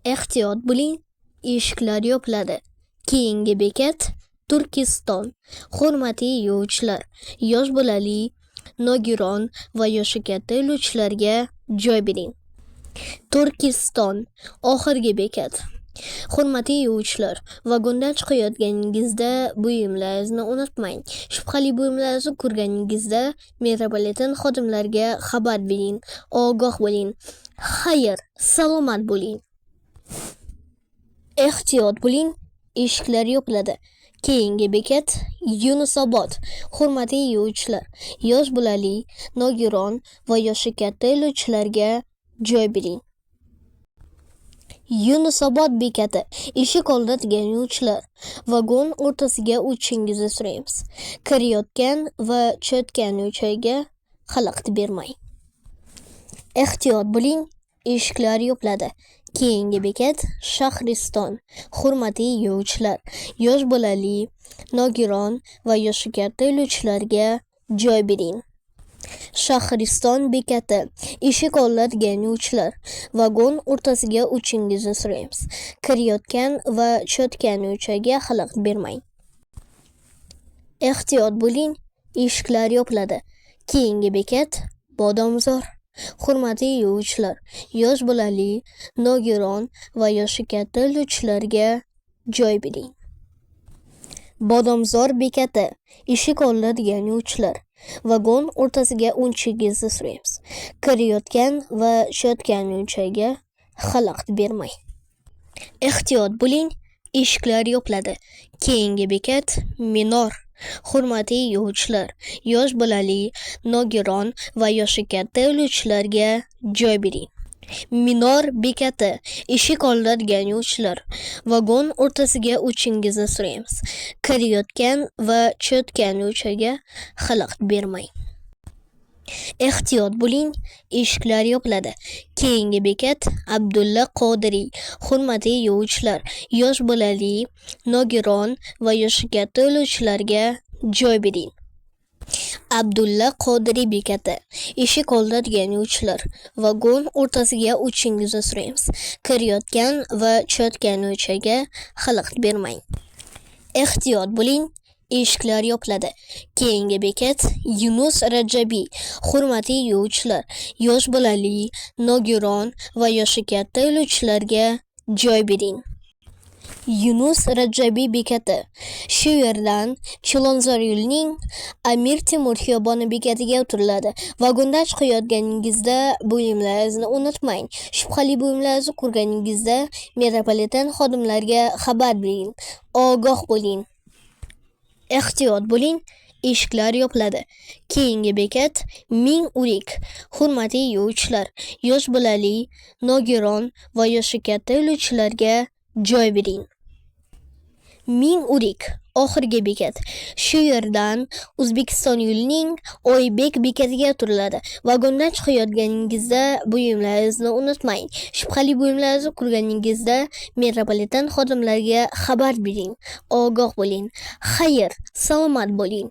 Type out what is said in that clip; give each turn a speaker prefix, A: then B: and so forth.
A: Ehtiyot bo'ling, eshiklar yopiladi. Keyingi bekat Turkiston. Hurmatli yo'lovchilar, yosh bolali, nogiron va yoshi katta yo'lovchilarga joy bering. Turkiston. Oxirgi bekat. Hurmatli yo'lovchilar, vagondan chiqayotganingizda buyumlaringizni unutmang. Shubhali buyumlaringizni ko'rganingizda metropoliten xodimlariga xabar bering. Ogoh bo'ling. Xayr, salomat bo'ling. Ehtiyot bo'ling, eshiklar yopiladi. Keyingi bekat Yunusobod. Hurmatli yo'lovchilar, yosh bolali, nogiron va yoshi katta yo'lovchilarga joy bering. Yunusobod bekati. Eshik oldida turgan yo'lovchilar, vagon o'rtasiga o'tishingizni so'raymiz. Kirayotgan va chiqayotgan yo'lovchilarga xalaqit bermang. Ehtiyot bo'ling, eshiklar yopiladi. Keyingi bekat Shahriston. Hurmatli yo'lovchilar, yosh bolali, nogiron va yoshi katta yo'lovchilarga joy bering. Shahriston bekati. Eshik oldida turgan yo'lovchilar, vagon o'rtasiga o'tishingizni so'raymiz. Kirayotgan va chiqayotgan yo'lovchilarga xalaqit bermang. Ehtiyot bo'ling, eshiklar yopiladi. Keyingi bekat Bodomzor. Hurmatli yo'lovchilar, yosh bolali, nogiron va yoshi katta yo'lovchilarga joy bering. Bodomzor bekati. Eshik oldida turgan yo'lovchilar, vagon o'rtasiga o'tishingizni so'raymiz. Kirayotgan va chiqayotgan yo'lovchilarga xalaqit bermang. Ehtiyot bo'ling, eshiklar yopiladi. Keyingi bekat Minor. Hurmatli yo'lovchilar, yosh bolali, nogiron va yoshi katta yo'lovchilarga joy bering. Minor bekati. Eshik oldida turgan yo'lovchilar, vagon o'rtasiga o'tishingizni so'raymiz. Kirayotgan va chiqayotgan yo'lovchilarga xalaqit bermang. Ehtiyot bo'ling, eshiklar yopiladi. Keyingi bekat Abdulla Qodiriy. Hurmatli yo'lovchilar, yosh bolali, nogiron va yoshi katta yo'lovchilarga joy bering. Abdulla Qodiriy bekati. Eshik oldida turgan yo'lovchilar, vagon o'rtasiga o'tishingizni so'raymiz. Kirayotgan va chiqayotgan yo'lovchilarga xalaqit bermang. Ehtiyot bo'ling, eshiklar yopiladi. Keyingi bekat Yunus Rajabiy. Hurmatli yo'lovchilar, yosh bolali, nogiron va yoshi katta yo'lovchilarga joy bering. Yunus Rajabiy bekati. Shu yerdan Chilonzor yo'lining Amir Temur xiyoboni bekatiga o'tiriladi. Vagondan chiqayotganingizda buyumlaringizni unutmang. Shubhali buyumlaringizni ko'rganingizda metropoliten xodimlariga xabar bering. Ogoh bo'ling. Ehtiyot bo'ling, eshiklar yopiladi. Keyingi bekat Ming Urik. Hurmatli yo'lovchilar, yosh bolali, nogiron va yoshi katta yo'lovchilarga joy bering. Ming Urik. Oxirgi bekat. Shu yerdan O'zbekiston yo'lining Oybek bekatiga o'tiriladi. Vagondan chiqayotganingizda buyumlaringizni unutmang. Shubhali buyumlaringizni ko'rganingizda metropoliten xodimlariga xabar bering. Ogoh bo'ling. Xayr, salomat bo'ling.